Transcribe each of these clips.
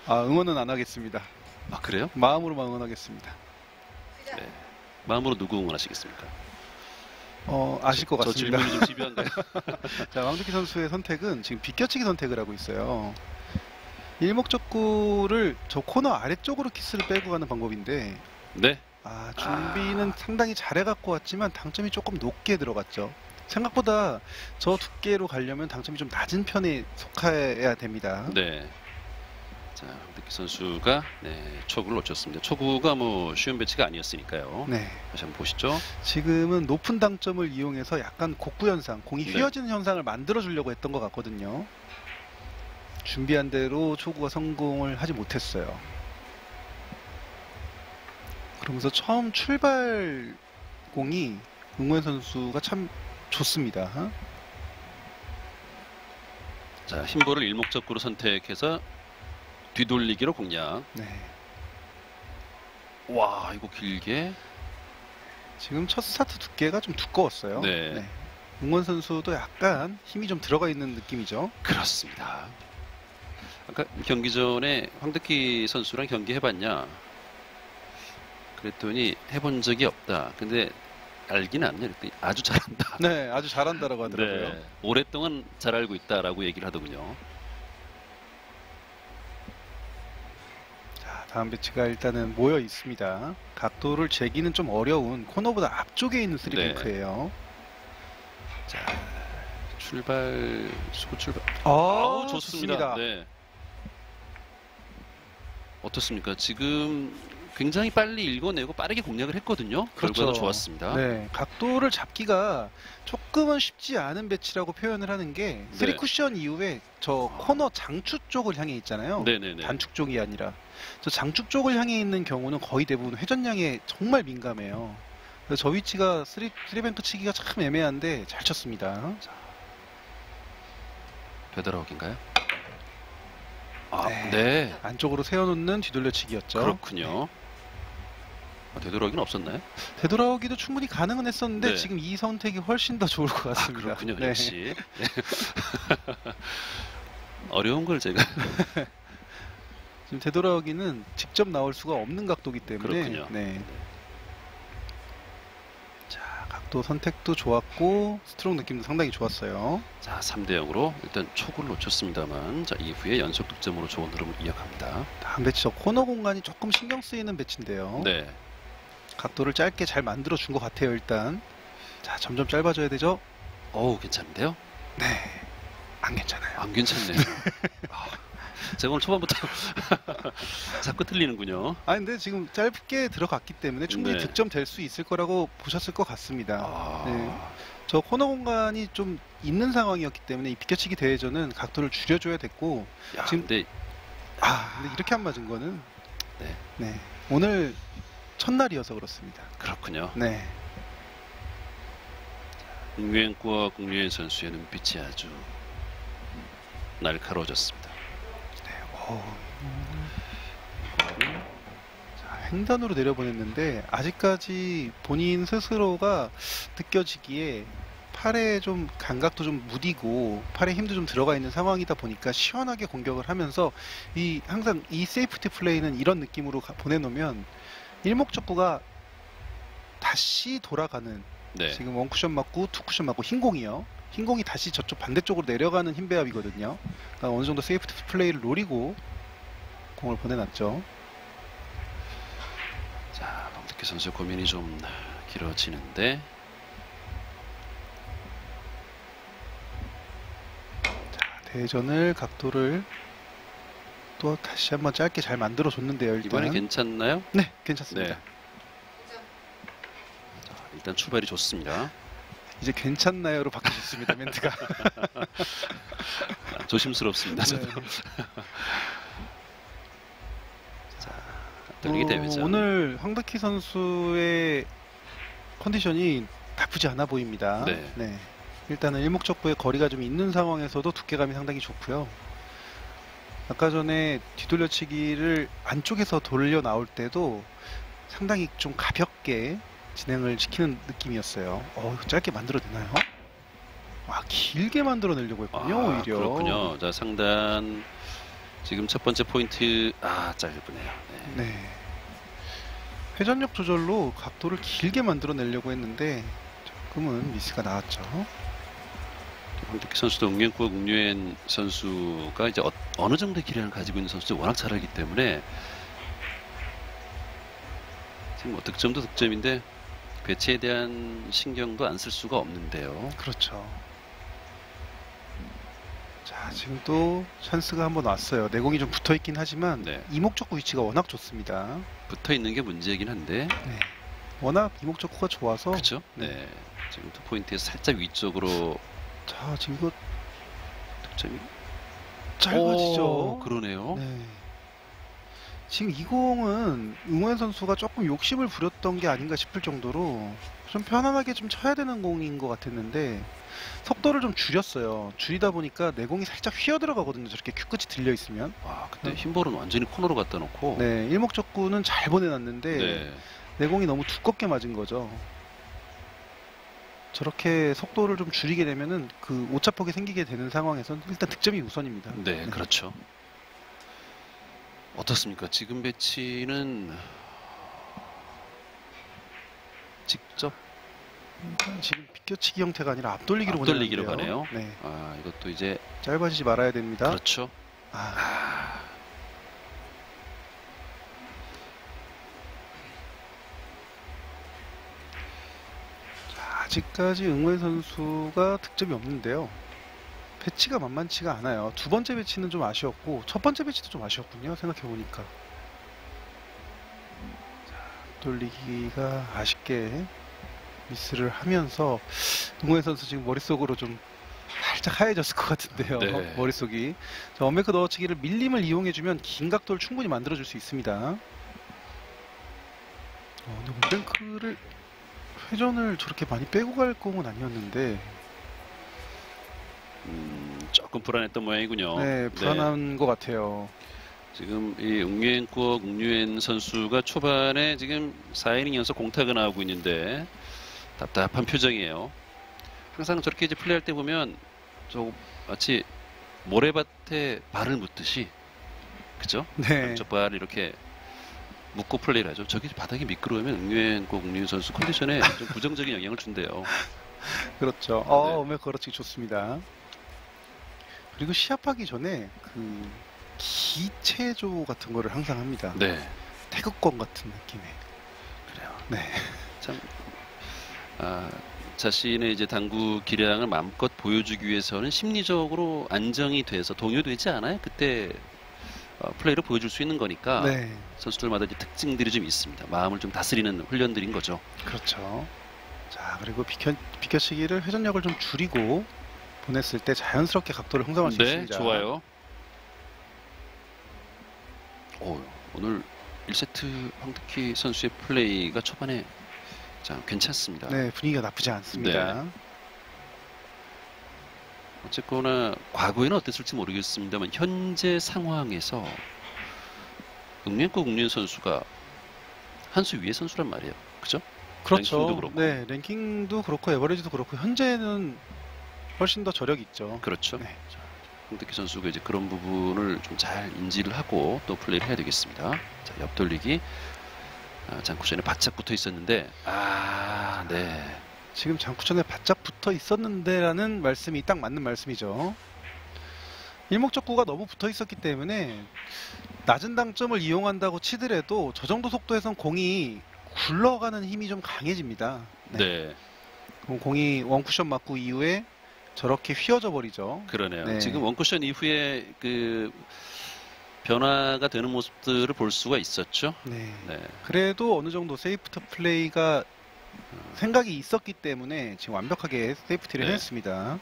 응원은 안 하겠습니다. 아, 그래요? 마음으로만 응원하겠습니다. 네. 마음으로 누구 응원하시겠습니까? 아실 것 저 같습니다. 질문이 좀 집요한가요? 자, 황덕기 선수의 선택은 지금 비껴치기 선택을 하고 있어요. 일목적구를 저 코너 아래쪽으로 키스를 빼고 가는 방법인데, 네. 준비는 상당히 잘해갖고 왔지만 당점이 조금 높게 들어갔죠. 생각보다 저 두께로 가려면 당점이 좀 낮은 편에 속해야 됩니다. 네. 자, 황덕기 선수가 초구를 놓쳤습니다. 초구가 뭐 쉬운 배치가 아니었으니까요. 네. 다시 한번 보시죠. 지금은 높은 당점을 이용해서 약간 곡구 현상, 공이 네. 휘어지는 현상을 만들어 주려고 했던 것 같거든요. 준비한 대로 초구가 성공을 하지 못했어요. 그러면서 처음 출발 공이 응원 선수가 참 좋습니다. 자, 흰볼을 일목적구로 선택해서 뒤돌리기로 공략. 네. 와, 이거 길게. 지금 첫 스타트 두께가 좀 두꺼웠어요. 네. 응원 선수도 약간 힘이 좀 들어가 있는 느낌이죠. 그렇습니다. 아까 경기 전에 황덕기 선수랑 경기 해봤냐? 그랬더니 해본 적이 없다. 근데 알긴 압니다. 그랬더니 아주 잘한다. 네, 아주 잘한다라고 하더라고요. 네, 오랫동안 잘 알고 있다라고 얘기를 하더군요. 자, 다음 배치가 일단은 모여 있습니다. 각도를 재기는 좀 어려운 코너보다 앞쪽에 있는 쓰리뱅크예요. 자, 출발, 수고 출발. 아우, 좋습니다. 네. 어떻습니까? 지금 굉장히 빨리 읽어내고 빠르게 공략을 했거든요. 그렇죠. 결과도 좋았습니다. 네, 각도를 잡기가 조금은 쉽지 않은 배치라고 표현을 하는 게 네. 3쿠션 이후에 저 코너 장축 쪽을 향해 있잖아요. 네네네. 단축 쪽이 아니라 저 장축 쪽을 향해 있는 경우는 거의 대부분 회전량에 정말 민감해요. 그래서 저 위치가 쓰리뱅크 치기가 참 애매한데 잘 쳤습니다. 되돌아오기인가요? 네. 네. 안쪽으로 세워놓는 뒤돌려치기였죠. 그렇군요. 되돌아오기는 없었나요? 되돌아오기도 충분히 가능은 했었는데 네. 지금 이 선택이 훨씬 더 좋을 것 같습니다. 그렇군요. 네. 역시. 네. 어려운 걸 제가. 지금 되돌아오기는 직접 나올 수가 없는 각도이기 때문에. 그렇군요. 네. 자, 각도 선택도 좋았고 스트로크 느낌도 상당히 좋았어요. 자, 3대 0으로 일단 초구를 놓쳤습니다만, 자, 이후에 연속 득점으로 좋은 흐름을 이어갑니다. 다음 배치 저 코너 공간이 조금 신경 쓰이는 배치인데요. 네. 각도를 짧게 잘 만들어 준 것 같아요. 일단 자, 점점 짧아져야 되죠. 어우, 괜찮은데요? 네, 안 괜찮아요. 안 괜찮네요. 제가 오늘 초반부터 자꾸 틀리는군요. 근데 지금 짧게 들어갔기 때문에 충분히 네. 득점 될 수 있을 거라고 보셨을 것 같습니다. 네. 아, 저 코너 공간이 좀 있는 상황이었기 때문에 이 비껴치기 대회전은 각도를 줄여줘야 됐고, 야, 지금- 근데 근데 이렇게 안 맞은 거는 네. 오늘 첫날이어서 그렇습니다. 그렇군요. 네. 공유행과 공유행 선수의 눈빛이 아주 날카로워졌습니다. 자, 횡단으로 내려보냈는데 아직까지 본인 스스로가 느껴지기에 팔에 좀 감각도 좀 무디고 팔에 힘도 좀 들어가 있는 상황이다 보니까 시원하게 공격을 하면서 항상 이 세이프티 플레이는 이런 느낌으로 보내놓으면 일목적구가 다시 돌아가는, 네. 지금 원쿠션 맞고 투쿠션 맞고 흰공이요. 흰공이 다시 저쪽 반대쪽으로 내려가는 흰 배합이거든요. 그러니까 어느 정도 세이프티 플레이를 노리고 공을 보내놨죠. 자, 황덕기 선수 고민이 좀 길어지는데, 대전을 각도를 또 다시 한번 짧게 잘 만들어 줬는데요. 일단 이번에 괜찮나요? 네, 괜찮습니다. 네. 자, 일단 출발이 좋습니다. 이제 괜찮나요로 바뀌었습니다. 멘트가. 조심스럽습니다. 저도. 네. 떨리기 대회전. 오늘 황덕희 선수의 컨디션이 나쁘지 않아 보입니다. 네. 일단은 일목적구의 거리가 좀 있는 상황에서도 두께감이 상당히 좋고요. 아까 전에 뒤돌려치기를 안쪽에서 돌려 나올 때도 상당히 좀 가볍게 진행을 시키는 느낌이었어요. 짧게 만들어내나요? 길게 만들어내려고 했군요. 오히려. 그렇군요. 자, 상단 지금 첫 번째 포인트 짧으네요. 네. 네. 회전력 조절로 각도를 길게 만들어내려고 했는데 조금은 미스가 나왔죠. 황택희 선수도 웅현과 웅유엔 선수가 이제 어느 정도의 기량을 가지고 있는 선수들이 워낙 잘 알기 때문에 지금 뭐 득점도 득점인데 배치에 대한 신경도 안 쓸 수가 없는데요. 그렇죠. 자, 지금 또 찬스가 한번 왔어요. 내공이 좀 붙어 있긴 하지만 네. 이목적구 위치가 워낙 좋습니다. 붙어 있는 게 문제이긴 한데. 네. 워낙 이목적구가 좋아서. 그렇죠. 네. 네. 지금 투 포인트에서 살짝 위쪽으로. 자, 지금 이거 득점이 짧아지죠. 그러네요. 네. 지금 이 공은 응원 선수가 조금 욕심을 부렸던 게 아닌가 싶을 정도로 좀 편안하게 좀 쳐야 되는 공인 것 같았는데 속도를 좀 줄였어요. 줄이다 보니까 내공이 살짝 휘어 들어가거든요. 저렇게 큐 끝이 들려 있으면. 근데 흰볼은 완전히 코너로 갖다 놓고. 네, 일목적구는 잘 보내놨는데 네. 내공이 너무 두껍게 맞은 거죠. 저렇게 속도를 좀 줄이게 되면은 그 오차폭이 생기게 되는 상황에선 일단 득점이 우선입니다. 네, 그렇죠. 어떻습니까? 지금 배치는 직접 지금 비껴치기 형태가 아니라 앞돌리기로 앞돌리기로 보내는데요. 가네요. 네, 이것도 이제 짧아지지 말아야 됩니다. 그렇죠. 아직까지 응원 선수가 득점이 없는데요. 배치가 만만치가 않아요. 두 번째 배치는 좀 아쉬웠고 첫 번째 배치도 좀 아쉬웠군요. 생각해보니까. 돌리기가 아쉽게 미스를 하면서 응원 선수 지금 머릿속으로 좀 살짝 하얘졌을 것 같은데요. 네. 머릿속이. 자, 원뱅크 넣어치기를 밀림을 이용해주면 긴 각도를 충분히 만들어줄 수 있습니다. 근데 원뱅크를 회전을 저렇게 많이 빼고 갈 공은 아니었는데 조금 불안했던 모양이군요. 네, 불안한 것 같아요. 지금 이 웅유엔 선수가 초반에 지금 4이닝 연속 공타가 나오고 있는데 답답한 표정이에요. 항상 저렇게 이제 플레이할 때 보면 저 마치 모래밭에 발을 묻듯이, 그죠? 네. 양쪽 발을 이렇게 묶고 플레이를 하죠. 저기 바닥이 미끄러우면 웅유엔 선수 컨디션에 좀 부정적인 영향을 준대요. 그렇죠. 네. 오메 그렇지 좋습니다. 그리고 시합하기 전에 그 기체조 같은 거를 항상 합니다. 네. 태극권 같은 느낌의. 그래요. 네. 참 자신의 이제 당구 기량을 마음껏 보여주기 위해서는 심리적으로 안정이 돼서 동요되지 않아요? 그때 플레이를 보여줄 수 있는 거니까. 네. 선수들마다 이제 특징들이 좀 있습니다. 마음을 좀 다스리는 훈련들인 거죠. 그렇죠. 자, 그리고 비켜치기를 회전력을 좀 줄이고 보냈을 때 자연스럽게 각도를 형성할 수 있습니다. 네, 좋아요. 오늘 1세트 황택희 선수의 플레이가 초반에 괜찮습니다. 네, 분위기가 나쁘지 않습니다. 네. 어쨌거나 과거에는 어땠을지 모르겠습니다만 현재 상황에서 웅유엔 선수가 한 수 위의 선수란 말이에요. 그죠? 그렇죠. 랭킹도 그렇고. 네, 랭킹도 그렇고 에버리지도 그렇고 현재는 훨씬 더 저력이 있죠. 그렇죠. 네. 황택희 선수가 이제 그런 부분을 좀 잘 인지를 하고 또 플레이를 해야 되겠습니다. 자, 옆돌리기. 장쿠션에 바짝 붙어 있었는데 네. 지금 장쿠천에 바짝 붙어 있었는데라는 말씀이 딱 맞는 말씀이죠. 일목적구가 너무 붙어 있었기 때문에 낮은 당점을 이용한다고 치더라도 저 정도 속도에선 공이 굴러가는 힘이 좀 강해집니다. 네. 그럼 공이 원쿠션 맞고 이후에 저렇게 휘어져 버리죠. 그러네요. 네. 지금 원쿠션 이후에 그 변화가 되는 모습들을 볼 수가 있었죠. 네. 네. 그래도 어느 정도 세이프트 플레이가 생각이 있었기 때문에 지금 완벽하게 세이프티를 네. 했습니다.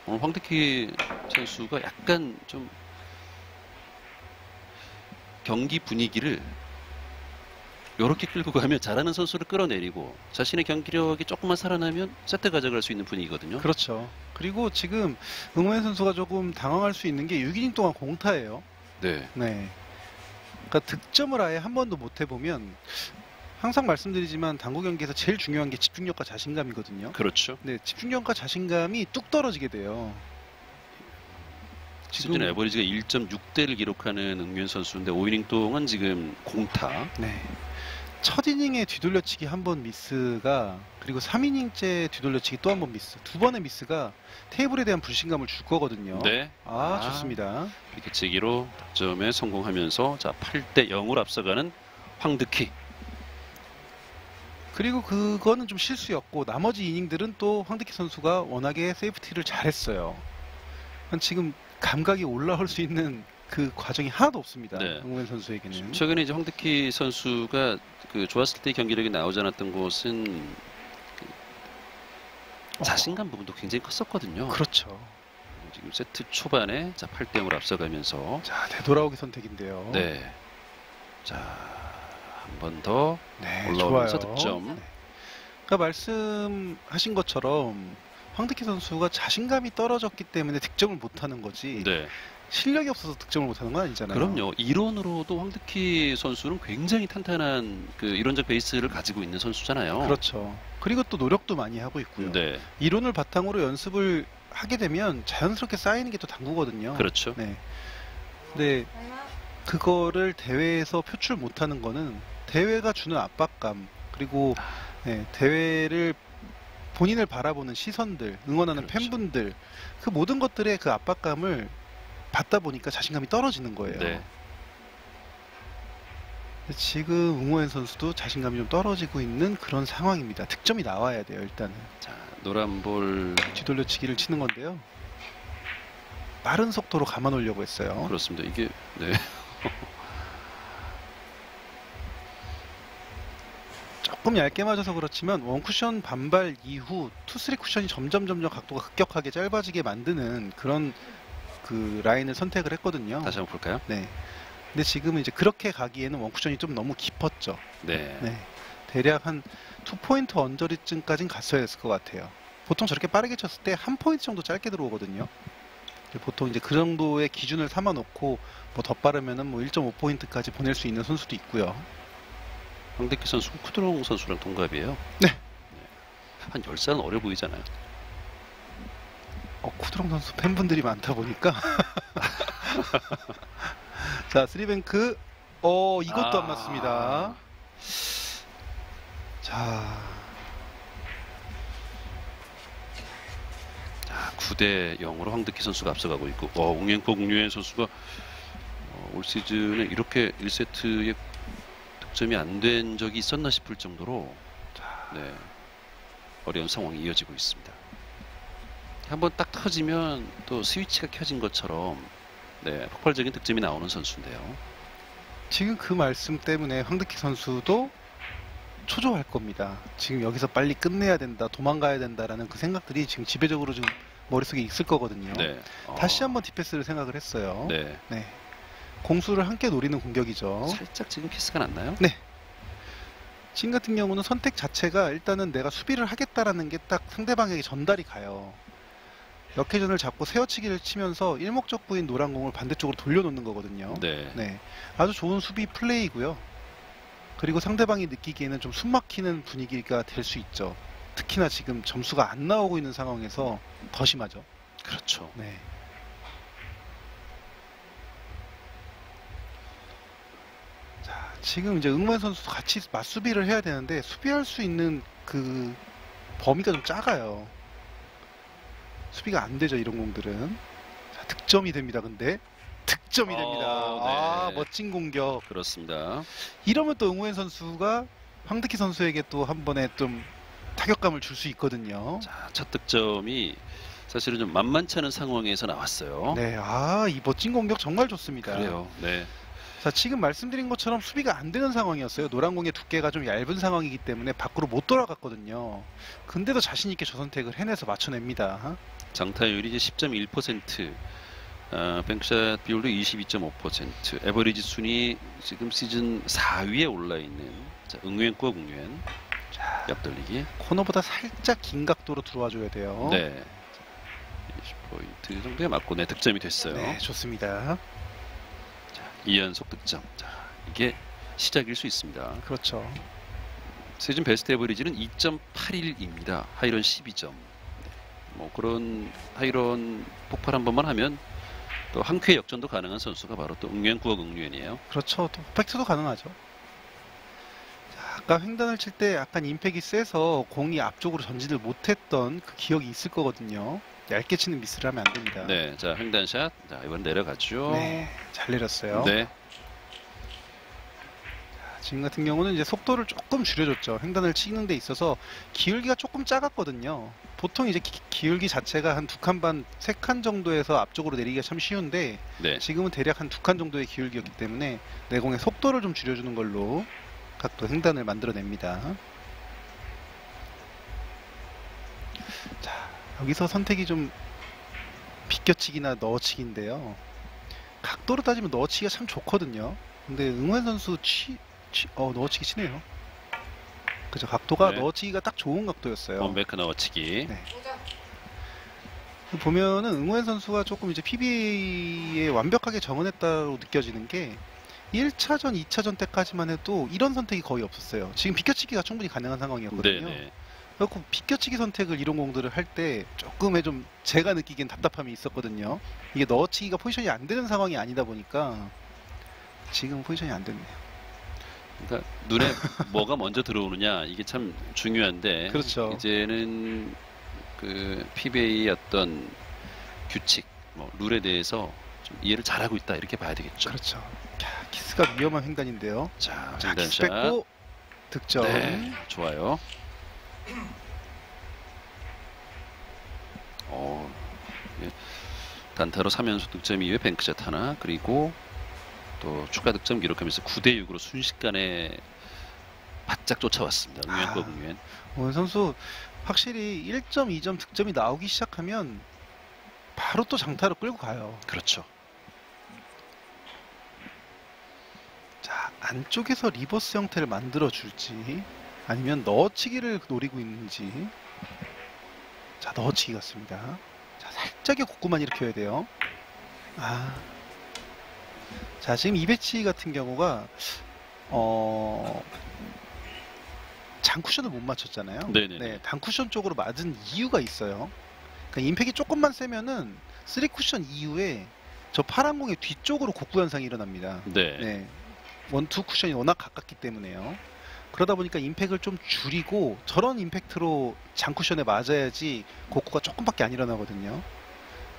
오늘 황택희 선수가 약간 좀 경기 분위기를 이렇게 끌고 가면 잘하는 선수를 끌어내리고 자신의 경기력이 조금만 살아나면 세트 가져갈 수 있는 분위기거든요. 그렇죠. 그리고 지금 응원 선수가 조금 당황할 수 있는 게 6이닝 동안 공타예요. 네. 네. 그러니까 득점을 아예 한 번도 못 해보면 항상 말씀드리지만 당구 경기에서 제일 중요한 게 집중력과 자신감이거든요. 그렇죠. 네, 집중력과 자신감이 뚝 떨어지게 돼요. 시즌 에버리지가 1.6대를 기록하는 응유엔 선수인데 5이닝 동안 지금 공타. 네. 첫 이닝에 뒤돌려치기 한 번 미스가, 그리고 3이닝째 뒤돌려치기 또 한 번 미스, 두 번의 미스가 테이블에 대한 불신감을 줄 거거든요. 네. 좋습니다. 비기치기로 득점에 성공하면서 자 8대 0으로 앞서가는 황득희. 그리고 그거는 좀 실수였고, 나머지 이닝들은 또 황득희 선수가 워낙에 세이프티를 잘했어요. 지금 감각이 올라올 수 있는 그 과정이 하나도 없습니다. 네. 응우엔 선수에게는. 최근에 이제 황득희 선수가 그 좋았을 때 경기력이 나오지 않았던 것은 그 자신감 부분도 굉장히 컸었거든요. 그렇죠. 지금 세트 초반에 자 8대 0으로 앞서가면서 자, 되돌아오기 선택인데요. 네. 자, 한 번 더 네, 올라오면서 좋아요. 득점. 네. 그러니까 말씀하신 것처럼 황득희 선수가 자신감이 떨어졌기 때문에 득점을 못하는 거지, 네. 실력이 없어서 득점을 못하는 건 아니잖아요. 그럼요. 이론으로도 황득희 선수는 굉장히 탄탄한 그 이론적 베이스를 가지고 있는 선수잖아요. 그렇죠. 그리고 또 노력도 많이 하고 있고요. 네. 이론을 바탕으로 연습을 하게 되면 자연스럽게 쌓이는 게 또 당구거든요. 그렇죠. 네. 근데 그거를 대회에서 표출 못하는 거는 대회가 주는 압박감, 그리고 네, 대회를 본인을 바라보는 시선들, 응원하는 그렇죠. 팬분들, 그 모든 것들의 그 압박감을 받다 보니까 자신감이 떨어지는 거예요. 네. 지금 응호엔 선수도 자신감이 좀 떨어지고 있는 그런 상황입니다. 득점이 나와야 돼요, 일단은. 자, 노란 볼. 뒤돌려치기를 치는 건데요. 빠른 속도로 감아 놓으려고 했어요. 그렇습니다. 이게 네. 조금 얇게 맞아서 그렇지만 원쿠션 반발 이후 투쓰리 쿠션이 점점 각도가 급격하게 짧아지게 만드는 그런 그 라인을 선택을 했거든요. 다시 한번 볼까요? 네. 근데 지금은 이제 그렇게 가기에는 원쿠션이 좀 너무 깊었죠. 네. 네. 대략 한 2포인트 언저리쯤까지는 갔어야 했을 것 같아요. 보통 저렇게 빠르게 쳤을 때 한 포인트 정도 짧게 들어오거든요. 보통 이제 그 정도의 기준을 삼아 놓고 뭐 더 빠르면은 뭐 1.5포인트까지 보낼 수 있는 선수도 있고요. 황득희 선수 쿠드롱 선수랑 동갑이에요. 네. 한 10살은 어려 보이잖아요. 쿠드롱 선수 팬분들이 많다 보니까. 자, 쓰리뱅크. 이것도 안 맞습니다. 자, 9대 0으로 황득희 선수가 앞서가고 있고, 웅행포 국류엔 선수가 올 시즌에 이렇게 1세트에 득점이 안 된 적이 있었나 싶을 정도로 네, 어려운 상황이 이어지고 있습니다. 한번 딱 터지면 또 스위치가 켜진 것처럼 네, 폭발적인 득점이 나오는 선수인데요. 지금 그 말씀 때문에 황득희 선수도 초조할 겁니다. 지금 여기서 빨리 끝내야 된다, 도망가야 된다라는 그 생각들이 지금 지배적으로 지금 머릿속에 있을 거거든요. 네. 다시 한번 디패스를 생각을 했어요. 네. 네. 공수를 함께 노리는 공격이죠. 살짝 지금 키스가 났나요? 네. 지금 같은 경우는 선택 자체가 일단은 내가 수비를 하겠다라는 게 딱 상대방에게 전달이 가요. 역회전을 잡고 세워치기를 치면서 일목적구인 노란 공을 반대쪽으로 돌려놓는 거거든요. 네. 네. 아주 좋은 수비 플레이고요. 그리고 상대방이 느끼기에는 좀 숨막히는 분위기가 될 수 있죠. 특히나 지금 점수가 안 나오고 있는 상황에서 더 심하죠. 그렇죠. 네. 자, 지금 이제 응만 선수도 같이 맞수비를 해야 되는데 수비할 수 있는 그 범위가 좀 작아요. 수비가 안 되죠, 이런 공들은. 자, 득점이 됩니다. 근데 득점이 됩니다. 네. 멋진 공격. 그렇습니다. 이러면 또 응우엔 선수가 황득희 선수에게 또 한 번에 좀 타격감을 줄 수 있거든요. 자, 첫 득점이 사실은 좀 만만치 않은 상황에서 나왔어요. 네, 이 멋진 공격 정말 좋습니다. 그래요. 네. 자, 지금 말씀드린 것처럼 수비가 안 되는 상황이었어요. 노란 공의 두께가 좀 얇은 상황이기 때문에 밖으로 못 돌아갔거든요. 근데도 자신 있게 저 선택을 해내서 맞춰냅니다. 장타율이 이제 10.1%, 뱅크샷 비율도 22.5%, 에버리지 순위 지금 시즌 4위에 올라 있는 응유엔과 국유엔. 자, 옆돌리기. 코너보다 살짝 긴 각도로 들어와 줘야 돼요. 네. 20포인트 정도에 맞고 네, 득점이 됐어요. 네, 좋습니다. 자, 2연속 득점. 자, 이게 시작일 수 있습니다. 그렇죠. 시즌 베스트 에버리지는 2.81입니다. 하이런 12점. 네. 뭐 그런 하이런 폭발 한 번만 하면 또 한 큐의 역전도 가능한 선수가 바로 또 응웬쿠어 응유엔이에요. 그렇죠. 또 퍼펙트도 가능하죠. 자, 아까 횡단을 칠 때 약간 임팩이 세서 공이 앞쪽으로 전진을 못했던 그 기억이 있을 거거든요. 얇게 치는 미스를 하면 안 됩니다. 네, 자 횡단샷. 자 이번 내려가죠. 네, 잘 내렸어요. 네, 지금 같은 경우는 이제 속도를 조금 줄여줬죠. 횡단을 치는 데 있어서 기울기가 조금 작았거든요. 보통 이제 기울기 자체가 한 2칸 반, 3칸 정도에서 앞쪽으로 내리기가 참 쉬운데 네. 지금은 대략 한 2칸 정도의 기울기였기 때문에 내공의 속도를 좀 줄여주는 걸로 각도 횡단을 만들어냅니다. 자, 여기서 선택이 좀 비껴치기나 넣어치기인데요. 각도로 따지면 넣어치기가 참 좋거든요. 근데 응원 선수 넣어치기 치네요. 그죠, 각도가 네. 넣어치기가 딱 좋은 각도였어요. 원베크 넣어치기. 네. 보면은 응우엔 선수가 조금 이제 PBA에 완벽하게 적응했다고 느껴지는 게 1차전, 2차전 때까지만 해도 이런 선택이 거의 없었어요. 지금 비껴치기가 충분히 가능한 상황이었거든요. 네네. 그래서 비껴치기 선택을 이런 공들을 할 때 조금의 좀 제가 느끼기엔 답답함이 있었거든요. 이게 넣어치기가 포지션이 안 되는 상황이 아니다 보니까 지금 포지션이 안 됐네요. 그러니까 눈에 뭐가 먼저 들어오느냐 이게 참 중요한데 그렇죠. 이제는 그 PBA의 어떤 규칙, 뭐 룰에 대해서 좀 이해를 잘하고 있다 이렇게 봐야 되겠죠. 그렇죠. 야, 키스가 위험한 횡단인데요. 자, 자, 키스 횡단샷. 뺏고 득점. 네, 좋아요. 예. 단타로 3연속 득점 이후에 뱅크샷 하나, 그리고 또 추가 득점 기록하면서 9대6으로 순식간에 바짝 쫓아왔습니다. 응유엔과 응유엔. 오늘 선수 확실히 1점, 2점 득점이 나오기 시작하면 바로 또 장타로 끌고 가요. 그렇죠. 자, 안쪽에서 리버스 형태를 만들어 줄지 아니면 넣어치기를 노리고 있는지. 자, 넣어치기 같습니다. 자, 살짝의 곡구만 일으켜야 돼요. 자, 지금 이 배치 같은 경우가 장쿠션을 못 맞췄잖아요. 네네네. 네, 단쿠션 쪽으로 맞은 이유가 있어요. 그러니까 임팩이 조금만 세면은 3쿠션 이후에 저 파란 공의 뒤쪽으로 곡구 현상이 일어납니다. 네. 네, 1, 2 쿠션이 워낙 가깝기 때문에요. 그러다 보니까 임팩을 좀 줄이고 저런 임팩트로 장쿠션에 맞아야지 곡구가 조금밖에 안 일어나거든요.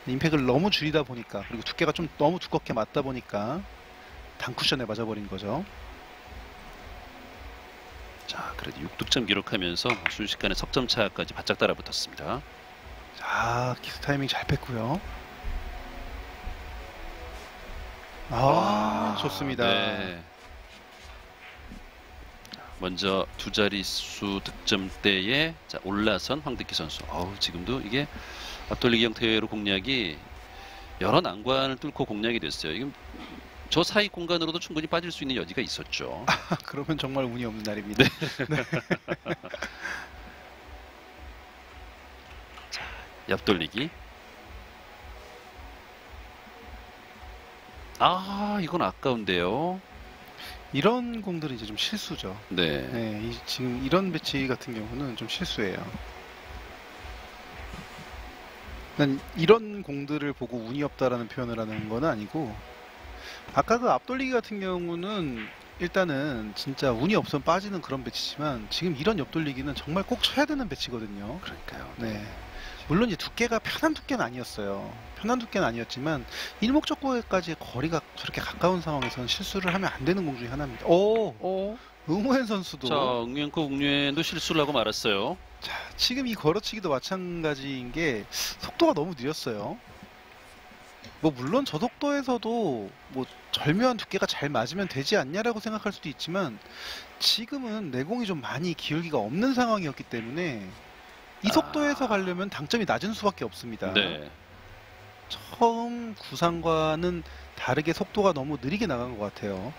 임팩을 너무 줄이다 보니까, 그리고 두께가 좀 너무 두껍게 맞다 보니까 단쿠션에 맞아버린 거죠. 자, 그래도 6득점 기록하면서 순식간에 석점 차까지 바짝 따라붙었습니다. 자, 키스 타이밍 잘 뺐고요. 좋습니다. 네. 먼저 두 자릿수 득점대에 자, 올라선 황득기 선수. 지금도 이게 앞돌리기 형태로 공략이 여러 난관을 뚫고 공략이 됐어요. 이게 저 사이 공간으로도 충분히 빠질 수 있는 여지가 있었죠. 그러면 정말 운이 없는 날입니다. 네. 자, 옆돌리기. 이건 아까운데요. 이런 공들은 이제 좀 실수죠. 네. 네, 지금 이런 배치 같은 경우는 좀 실수예요. 난 이런 공들을 보고 운이 없다라는 표현을 하는 건 아니고, 아까 그 앞돌리기 같은 경우는 일단은 진짜 운이 없으면 빠지는 그런 배치지만 지금 이런 옆돌리기는 정말 꼭 쳐야 되는 배치거든요. 그러니까요. 네. 물론 이제 두께가 편한 두께는 아니었어요. 편한 두께는 아니었지만 일목적구에까지 거리가 저렇게 가까운 상황에서는 실수를 하면 안 되는 공 중에 하나입니다. 응우엔 선수도. 자, 응유엔코 응유엔도 실수를 하고 말았어요. 자, 지금 이 걸어치기도 마찬가지인 게 속도가 너무 느렸어요. 뭐 물론 저 속도에서도 뭐 절묘한 두께가 잘 맞으면 되지 않냐라고 생각할 수도 있지만 지금은 내공이 좀 많이 기울기가 없는 상황이었기 때문에 이 속도에서 가려면 당점이 낮은 수밖에 없습니다. 네. 처음 구상과는 다르게 속도가 너무 느리게 나간 것 같아요.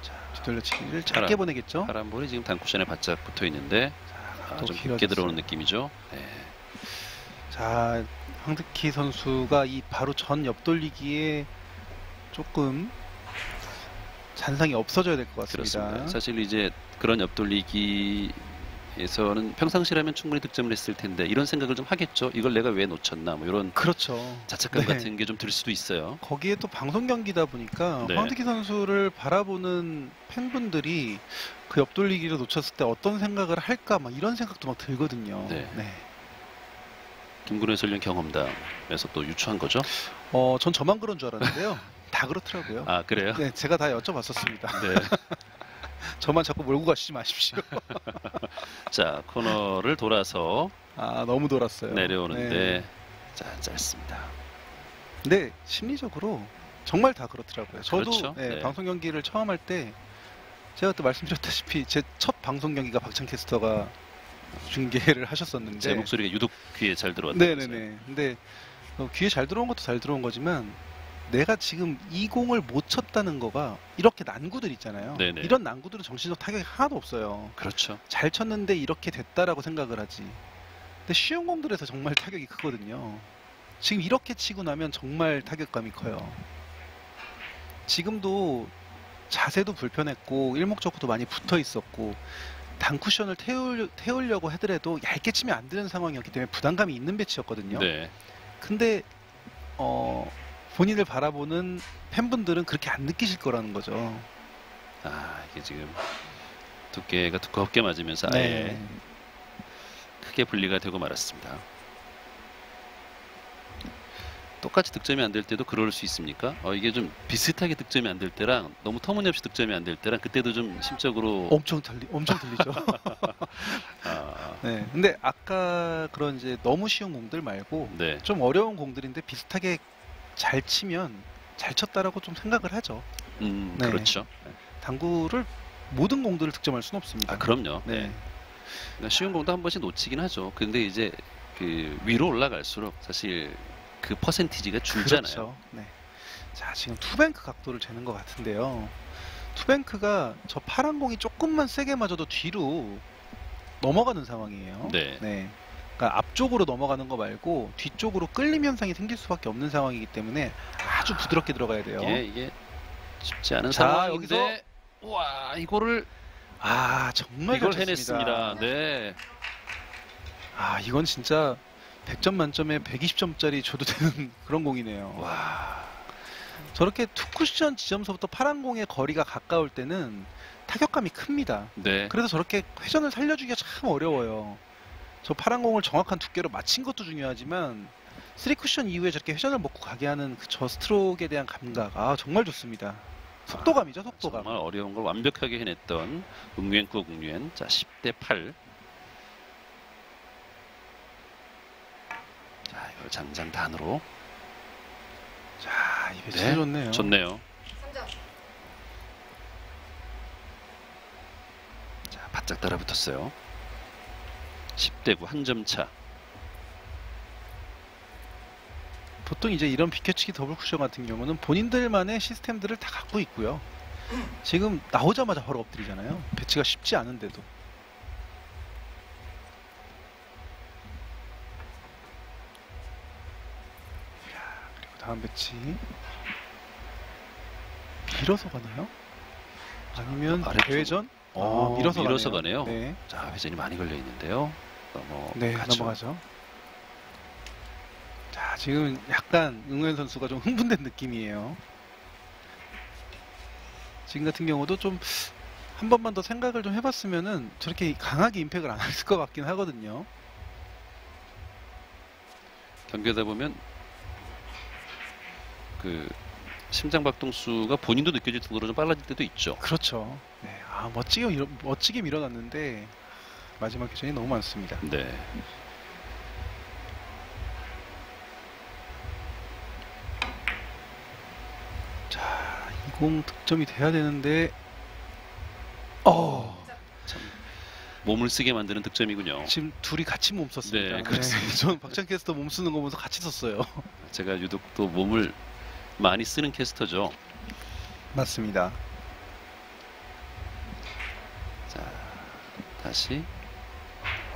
자, 뒤돌려치기를 짧게 보내겠죠? 파란 볼이 지금 단쿠션에 바짝 붙어 있는데 또 좀 길어졌어요. 깊게 들어오는 느낌이죠. 네. 자, 황득희 선수가 이 바로 전 옆돌리기에 조금 잔상이 없어져야 될 것 같습니다. 그렇습니다. 사실 이제 그런 옆돌리기에 경기에서는 평상시라면 충분히 득점을 했을 텐데 이런 생각을 좀 하겠죠. 이걸 내가 왜 놓쳤나 뭐 이런 그렇죠. 자책감 네. 같은 게 좀 들 수도 있어요. 거기에 또 방송 경기다 보니까 네. 황득희 선수를 바라보는 팬분들이 그 옆돌리기를 놓쳤을 때 어떤 생각을 할까 막 이런 생각도 막 들거든요. 네. 네. 김근호 해설위원 경험담에서 또 유추한 거죠. 전 저만 그런 줄 알았는데요. 다 그렇더라고요. 아 그래요? 네, 제가 다 여쭤봤었습니다. 네. 저만 자꾸 몰고 가시지 마십시오. 자 코너를 돌아서 아, 너무 돌았어요. 내려오는데 네. 자 짧습니다. 근데 심리적으로 정말 다 그렇더라고요. 저도 그렇죠. 네, 네. 방송 경기를 처음 할 때 제가 또 말씀드렸다시피 제 첫 방송 경기가 박찬 캐스터가 중계를 하셨었는데 제 목소리가 유독 귀에 잘 들어왔다면서요. 네네네. 근데 귀에 잘 들어온 것도 잘 들어온 거지만 내가 지금 이 공을 못 쳤다는 거가 이렇게 난구들 있잖아요. 네네. 이런 난구들은 정신적 타격이 하나도 없어요. 그렇죠. 잘 쳤는데 이렇게 됐다라고 생각을 하지. 근데 쉬운 공들에서 정말 타격이 크거든요. 지금 이렇게 치고 나면 정말 타격감이 커요. 지금도 자세도 불편했고 일목적구도 많이 붙어 있었고 단쿠션을 태우려고 하더라도 얇게 치면 안 되는 상황이었기 때문에 부담감이 있는 배치였거든요. 네. 근데 본인을 바라보는 팬분들은 그렇게 안 느끼실 거라는 거죠. 아 이게 지금 두께가 두껍게 맞으면서 네. 아예 크게 분리가 되고 말았습니다. 똑같이 득점이 안 될 때도 그럴 수 있습니까? 이게 좀 비슷하게 득점이 안 될 때랑 너무 터무니없이 득점이 안 될 때랑 그때도 좀 심적으로 엄청 들리죠. 아, 네. 근데 아까 그런 이제 너무 쉬운 공들 말고 네. 좀 어려운 공들인데 비슷하게 잘 치면 잘 쳤다라고 좀 생각을 하죠. 네. 그렇죠. 당구를 모든 공들을 득점할 수는 없습니다. 아 그럼요. 네. 네. 그러니까 쉬운 공도 한 번씩 놓치긴 하죠. 근데 이제 그 위로 올라갈수록 사실 그 퍼센티지가 줄잖아요. 그렇죠. 네. 자, 지금 투뱅크 각도를 재는 것 같은데요. 투뱅크가 저 파란 공이 조금만 세게 맞아도 뒤로 넘어가는 상황이에요. 네. 그러니까 앞쪽으로 넘어가는 거 말고 뒤쪽으로 끌림 현상이 생길 수밖에 없는 상황이기 때문에 아주 부드럽게 들어가야 돼요. 이게 쉽지 않은 자, 상황인데 와 이거를 정말 이걸 잘 쳤습니다. 해냈습니다. 네. 이건 진짜 100점 만점에 120점짜리 줘도 되는 그런 공이네요. 와. 저렇게 투쿠션 지점서부터 파란 공의 거리가 가까울 때는 타격감이 큽니다. 네. 그래서 저렇게 회전을 살려주기가 참 어려워요. 저 파란 공을 정확한 두께로 맞힌 것도 중요하지만 3쿠션 이후에 저렇게 회전을 먹고 가게 하는 저 스트로크에 대한 감각 정말 좋습니다. 속도감이죠, 속도감. 정말 어려운 걸 완벽하게 해냈던 응유엔쿠 응유엔. 자 10대 8. 자 이걸 장장단으로. 자, 이 배치 네, 좋네요. 좋네요. 자 바짝 따라붙었어요. 10대 9 한 점 차. 보통 이제 이런 비켜치기 더블 쿠션 같은 경우는 본인들만의 시스템들을 다 갖고 있고요. 지금 나오자마자 바로 엎드리잖아요. 배치가 쉽지 않은데도. 그리고 다음 배치. 밀어서 가나요? 아니면 아래쪽으로. 대회전? 밀어서 가네요. 네, 자 회전이 많이 걸려 있는데요. 네, 넘어가죠. 넘어가죠. 자, 지금 약간 응우현 선수가 좀 흥분된 느낌이에요. 지금 같은 경우도 좀 한 번만 더 생각을 좀 해봤으면은 저렇게 강하게 임팩을 안 했을 것 같긴 하거든요. 경기하다 보면 그 심장 박동수가 본인도 느껴질 정도로 좀 빨라질 때도 있죠. 그렇죠. 네, 멋지게 밀어놨는데 마지막 교전이 너무 많습니다. 네. 자, 20 득점이 돼야 되는데 참 몸을 쓰게 만드는 득점이군요. 지금 둘이 같이 몸 썼습니다. 네, 그렇습니다. 저는 박찬 캐스터 몸 쓰는 거 보면서 같이 썼어요. 제가 유독 또 몸을 많이 쓰는 캐스터죠. 맞습니다. 자, 다시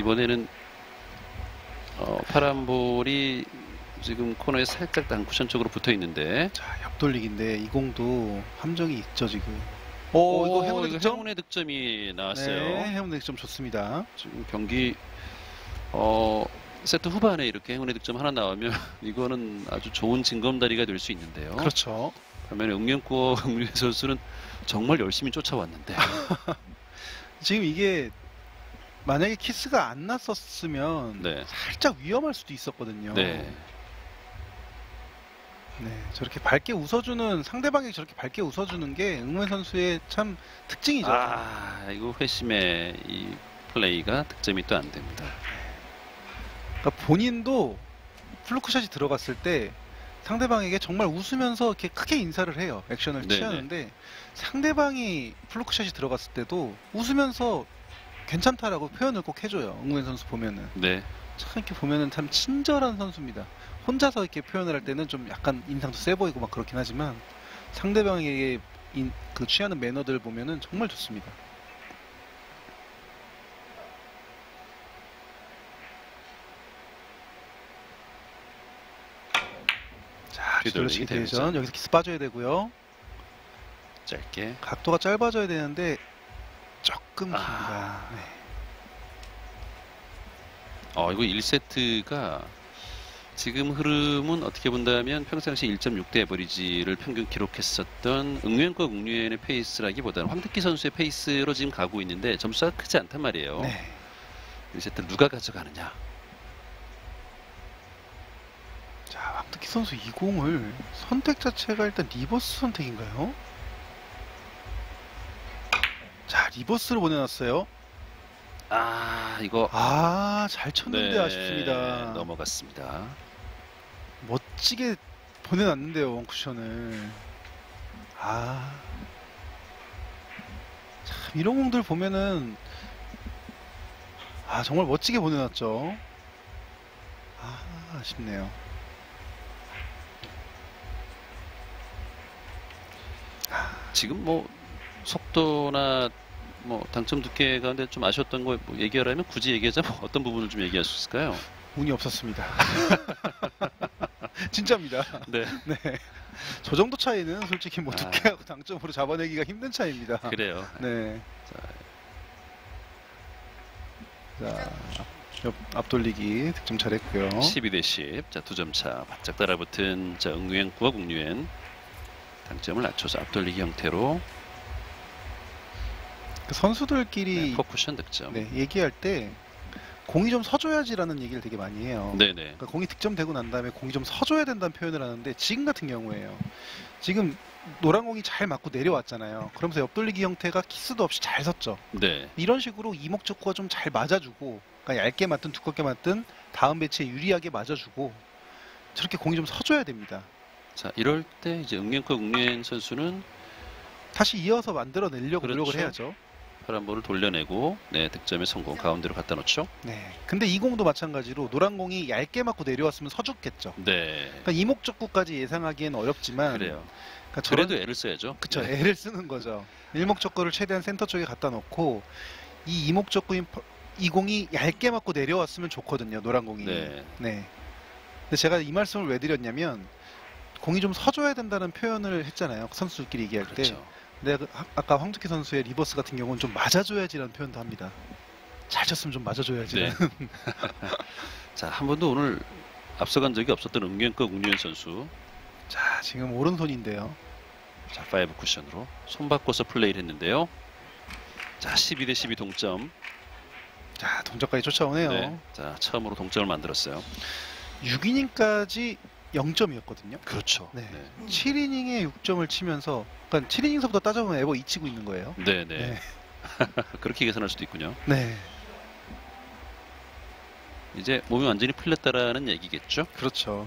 이번에는 파란 볼이 지금 코너에 살짝 단쿠션 쪽으로 붙어 있는데 자, 옆돌리기인데 이 공도 함정이 있죠 지금. 이거 행운의 득점? 행운의 득점이 나왔어요. 네, 행운의 득점 좋습니다. 지금 경기 세트 후반에 이렇게 행운의 득점 하나 나오면 이거는 아주 좋은 징검다리가 될 수 있는데요. 그렇죠. 반면에 응연코 응유현 선수는 정말 열심히 쫓아왔는데 지금 이게 만약에 키스가 안 났었으면 네. 살짝 위험할 수도 있었거든요. 네. 네, 저렇게 밝게 웃어주는 상대방이 저렇게 밝게 웃어주는 게 응우현 선수의 참 특징이죠. 이거 회심의 이 플레이가 득점이 또 안 됩니다. 그러니까 본인도 플루크샷이 들어갔을 때 상대방에게 정말 웃으면서 이렇게 크게 인사를 해요. 액션을 네네. 취하는데 상대방이 플루크샷이 들어갔을 때도 웃으면서 괜찮다라고 표현을 꼭 해줘요. 응우현 선수 보면은 네. 참 이렇게 보면은 참 친절한 선수입니다. 혼자서 이렇게 표현을 할 때는 좀 약간 인상도 세 보이고 막 그렇긴 하지만 상대방에게 그 취하는 매너들 보면은 정말 좋습니다. 자, 뒤돌리기 대전. 여기서 키스 빠져야 되고요. 짧게. 각도가 짧아져야 되는데 조금 깁니다. 네. 이거 1세트가 지금 흐름은 어떻게 본다면 평상시 1.6대 에버리지를 평균 기록했었던 응유엔과 응유엔의 페이스라기보다는 황득기 선수의 페이스로 지금 가고 있는데 점수가 크지 않단 말이에요. 네. 1세트를 누가 가져가느냐. 자, 황득기 선수 20을 선택 자체가 일단 리버스 선택인가요? 자, 리버스로 보내놨어요. 이거 잘 쳤는데 아쉽습니다. 넘어갔습니다. 멋지게 보내놨는데요, 원쿠션을. 참 이런 공들 보면은 정말 멋지게 보내놨죠. 아쉽네요. 지금 뭐 속도나 뭐 당첨 두께 가운데 좀 아쉬웠던 거 얘기하라면 굳이 얘기하자면 어떤 부분을 좀 얘기할 수 있을까요? 운이 없었습니다. 진짜입니다. 네. 네. 저 정도 차이는 솔직히 뭐 두께하고 당점으로 잡아내기가 힘든 차이입니다. 그래요. 네. 자, 앞돌리기 득점 잘했고요. 12대 10. 자, 2점 차. 바짝 따라붙은 응유엔과 응유엔 당점을 낮춰서 앞돌리기 형태로 그 선수들끼리 퍼쿠션 득점. 얘기할 때 공이 좀 서줘야지라는 얘기를 되게 많이 해요. 네네. 그러니까 공이 득점되고 난 다음에 공이 좀 서줘야 된다는 표현을 하는데 지금 같은 경우에요. 지금 노란 공이 잘 맞고 내려왔잖아요. 그러면서 옆돌리기 형태가 키스도 없이 잘 섰죠. 네. 이런 식으로 이목적구가 좀 잘 맞아주고, 그러니까 얇게 맞든 두껍게 맞든 다음 배치에 유리하게 맞아주고 저렇게 공이 좀 서줘야 됩니다. 자, 이럴 때 이제 응유엔과 응유엔 선수는 다시 이어서 만들어내려고 그렇죠. 노력을 해야죠. 파란 볼을 돌려내고 득점에 성공. 가운데로 갖다 놓죠. 네. 근데 이 공도 마찬가지로 노란 공이 얇게 맞고 내려왔으면 서죽겠죠. 네. 그러니까 이목적구까지 예상하기는 어렵지만 그래요. 그러니까 그래도 애를 써야죠. 그쵸. 네. 애를 쓰는 거죠. 일목적구를 최대한 센터 쪽에 갖다 놓고 이 이목적구인 이 공이 얇게 맞고 내려왔으면 좋거든요. 노란 공이. 네. 근데 제가 이 말씀을 왜 드렸냐면 공이 좀 서줘야 된다는 표현을 했잖아요. 선수들끼리 얘기할 때. 그렇죠. 근데 아까 황득기 선수의 리버스 같은 경우는 좀 맞아줘야지라는 표현도 합니다. 잘 쳤으면 좀 맞아줘야지. 네. 자, 한 번도 오늘 앞서간 적이 없었던 응유엔과 응유엔 선수. 자, 지금 오른손인데요. 자, 5 쿠션으로 손 바꿔서 플레이를 했는데요. 자, 12대 12 동점. 자, 동작까지 쫓아오네요. 네. 자, 처음으로 동점을 만들었어요. 6이닝까지 0점이었거든요. 그렇죠. 네. 7이닝에 6점을 치면서, 그러니까 7이닝서부터 따져보면 에버 2 치고 있는 거예요. 네네. 네. 그렇게 계산할 수도 있군요. 네. 이제 몸이 완전히 풀렸다라는 얘기겠죠? 그렇죠.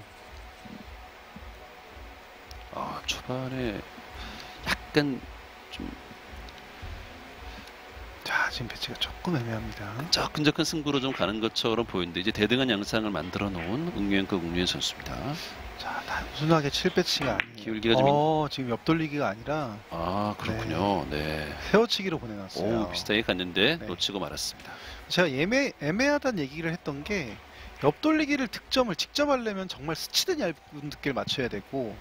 초반에 약간 좀 자, 지금 배치가 조금 애매합니다. 끈적끈적한 승부로 좀 가는 것처럼 보이는데 이제 대등한 양상을 만들어 놓은 응유엔과 응유엔 선수입니다. 자, 단순하게 7배치가 아니에요. 기울기가 좀 지금 옆돌리기가 아니라 그렇군요. 네. 헤어치기로 보내놨어요. 비슷하게 갔는데 네. 놓치고 말았습니다. 제가 애매하다는 얘기를 했던 게 옆돌리기를 득점을 직접 하려면 정말 스치듯 얇은 두께를 맞춰야 되고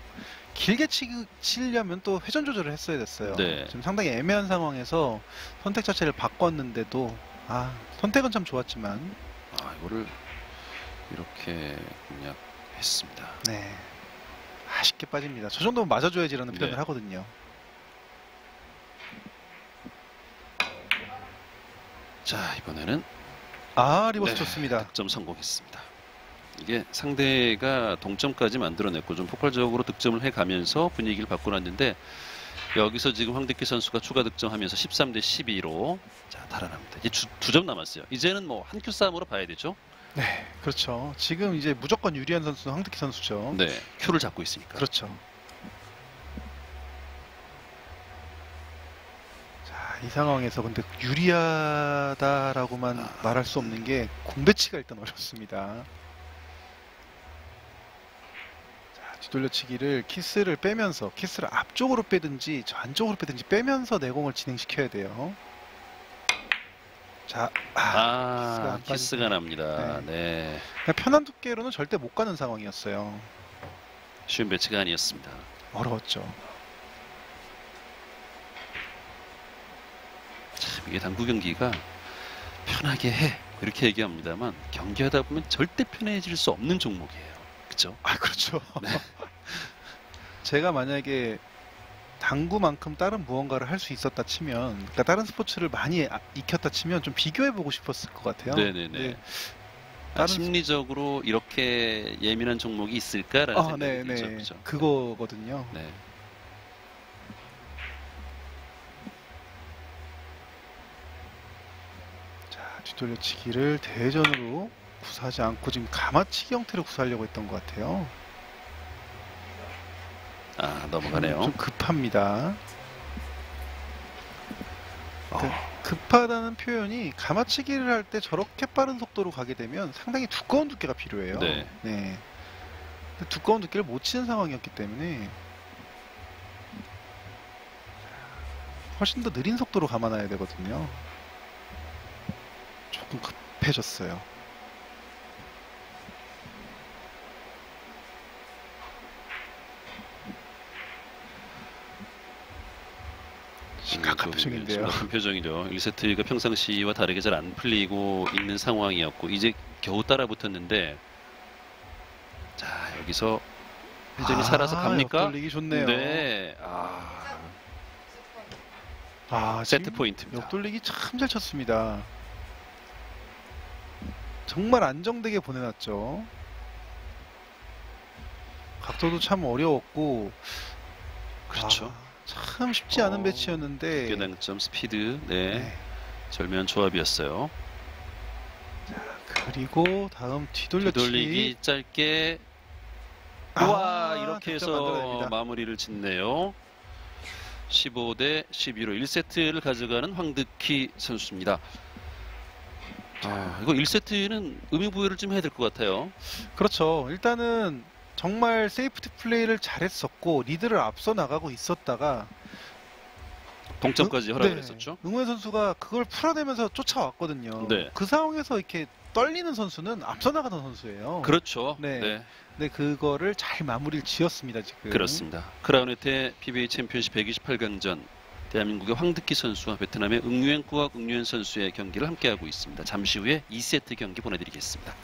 길게 치려면 또 회전 조절을 했어야 됐어요. 네. 지금 상당히 애매한 상황에서 선택 자체를 바꿨는데도 선택은 참 좋았지만 이거를 이렇게 공략했습니다. 네, 아쉽게 빠집니다. 저 정도면 맞아줘야지라는 네. 표현을 하거든요. 자, 이번에는 리버스 네, 좋습니다. 득점 성공했습니다. 이게 상대가 동점까지 만들어냈고 좀 폭발적으로 득점을 해가면서 분위기를 바꿔놨는데 여기서 지금 황득기 선수가 추가 득점하면서 13대 12로 달아납니다. 이제 두 점 남았어요. 이제는 뭐 한 큐 싸움으로 봐야 되죠. 네, 그렇죠. 지금 이제 무조건 유리한 선수는 황득기 선수죠. 네, 큐를 잡고 있으니까. 그렇죠. 자, 이 상황에서 근데 유리하다라고만 말할 수 없는 게 공배치가 일단 어렵습니다. 자, 뒤돌려치기를 키스를 빼면서 키스를 앞쪽으로 빼든지 저 안쪽으로 빼든지 빼면서 내공을 진행시켜야 돼요. 자, 키스가 납니다. 네. 그냥 편한 두께로는 절대 못 가는 상황이었어요. 쉬운 배치가 아니었습니다. 어려웠죠. 참 이게 당구 경기가 편하게 해 이렇게 얘기합니다만 경기하다 보면 절대 편해질 수 없는 종목이에요. 그렇죠? 그렇죠. 네. 제가 만약에 당구만큼 다른 무언가를 할 수 있었다 치면, 그러니까 다른 스포츠를 많이 익혔다 치면 좀 비교해보고 싶었을 것 같아요. 네네네. 심리적으로 이렇게 예민한 종목이 있을까라는 생각이 들죠. 그렇죠? 그거거든요. 네. 자, 뒤돌려치기를 대전으로 구사하지 않고 지금 가마치기 형태로 구사하려고 했던 것 같아요. 넘어가네요. 좀 급합니다. 급하다는 표현이 가마치기를 할 때 저렇게 빠른 속도로 가게 되면 상당히 두꺼운 두께가 필요해요. 네. 근데 두꺼운 두께를 못 치는 상황이었기 때문에 훨씬 더 느린 속도로 감아놔야 되거든요. 조금 급해졌어요. 심각한 표정인데요. 심각한 표정이죠. 1세트가 평상시와 다르게 잘 안 풀리고 있는 상황이었고 이제 겨우 따라붙었는데 자 여기서 회전이 살아서 갑니까? 옆돌리기 좋네요. 네. 세트 포인트입니다. 옆돌리기 참 잘 쳤습니다. 정말 안정되게 보내놨죠. 각도도 참 어려웠고 그렇죠. 참 쉽지 않은 배치였는데 두께당점 스피드 절묘한 조합이었어요. 자, 그리고 다음 뒤돌리기 짧게 이렇게 해서 마무리를 짓네요. 15대 11로 1세트를 가져가는 황득희 선수입니다. 이거 1세트는 의미부여를 좀 해야 될 것 같아요. 그렇죠. 일단은 정말 세이프티 플레이를 잘했었고 리드를 앞서 나가고 있었다가 동점까지 허락을 했었죠. 응우현 선수가 그걸 풀어내면서 쫓아왔거든요. 네. 그 상황에서 이렇게 떨리는 선수는 앞서 나가던 선수예요. 그렇죠. 네. 그거를 잘 마무리를 지었습니다, 지금. 그렇습니다. 크라운의태 PBA 챔피언십 128강전 대한민국의 황득희 선수와 베트남의 응유엔 꾸억 응유엔 선수의 경기를 함께하고 있습니다. 잠시 후에 2세트 경기 보내드리겠습니다.